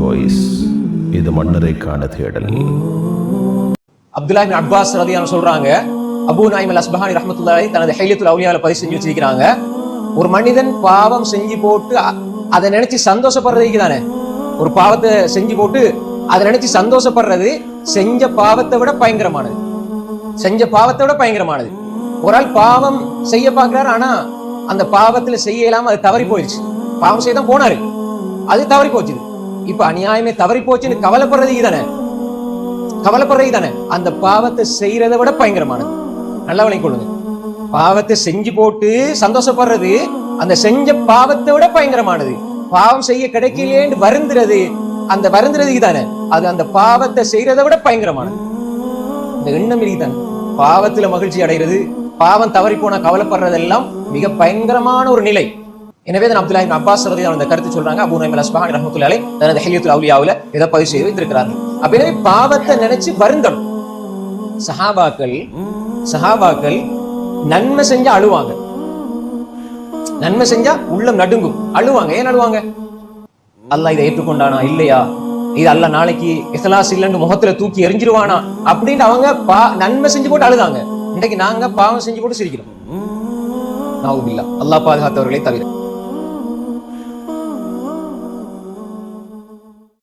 Voice. இது மன்னரைக்கான தேடல். அப்துல்லாஹ் இப்னு Abbas ரலியல்லாஹு சொல்றாங்க, அபூ நுஐம் அல்-அஸ்பஹானி ரஹ்மத்துல்லாஹி தனது ஹில்யத்துல் அவுலியால பதிவு செஞ்சு வச்சிருக்காங்க, ஒரு மனிதன் பாவம் செஞ்சு போட்டு அதை நினைச்சு சந்தோஷப்படுறதுக்கு தானே, ஒரு பாவத்தை செஞ்சு போட்டு அதை நினைச்சு சந்தோஷப்படுறது செஞ்ச பாவத்தை விட பயங்கரமானது. செஞ்ச பாவத்தை விட பயங்கரமானது. ஒரு ஆள் பாவம் செய்ய பார்க்கிறாரு, ஆனா அந்த பாவத்துல செய்ய இல்லாம அது தவறி போயிடுச்சு. பாவம் செய்ய தான் போனாரு, அது தவறி போச்சு. இப்ப அநியாயமே தவறி போச்சுன்னு கவலைப்படுறதுக்கு தானே அந்த பாவத்தை செய்யறதை விட பயங்கரமானது. நல்லா விளங்கிக் கொள்ளுங்க. பாவத்தை செஞ்சு போட்டு சந்தோஷப்படுறது அந்த செஞ்ச பாவத்தை விட பயங்கரமானது. பாவம் செய்ய கிடைக்கலையேன்னு வருந்துறது, அந்த வருந்துறதுக்கு தானே அது அந்த பாவத்தை செய்யறதை விட பயங்கரமானது. இந்த எண்ணம் தானே பாவத்துல மகிழ்ச்சி அடைகிறது, பாவம் தவறி போன கவலைப்படுறதெல்லாம் மிக பயங்கரமான ஒரு நிலை. எனவே தான் அப்துல்லாஹ் இப்னு அப்பாஸ் ரலியல்லாஹு அந்த கருத்து சொல்றாங்க. அபூ நுஐம் அல்-அஸ்பஹானி ரஹ்மத்துல்லாஹி அலைஹி தனது ஹில்யத்துல் அவுலியாவுல இதை பதிவு செய்து வைத்திருக்கிறார்கள். அப்பவே பாவத்தை நினைச்சு வருந்தணும். சஹாபாக்கள் நன்மை செஞ்சா அழுவாங்க, நன்மை செஞ்சா உள்ளம் நடுங்கும், அழுவாங்க. ஏன் அழுவாங்க? அல்லாஹ் இதை ஏற்றுக்கொண்டானா இல்லையா, இது அல்லாஹ் நாளைக்கு இஹ்லாஸ் இல்லைன்னு முகத்துல தூக்கி எரிஞ்சிருவானா அப்படின்னு அவங்க நன்மை செஞ்சு போட்டு அழுதாங்க. இன்னைக்கு நாங்க பாவம் செஞ்சு போட்டு சிரிக்கிறோம். நவுபில்லாஹ், அல்லாஹ் பாதுகாத்தவர்களை தவிர.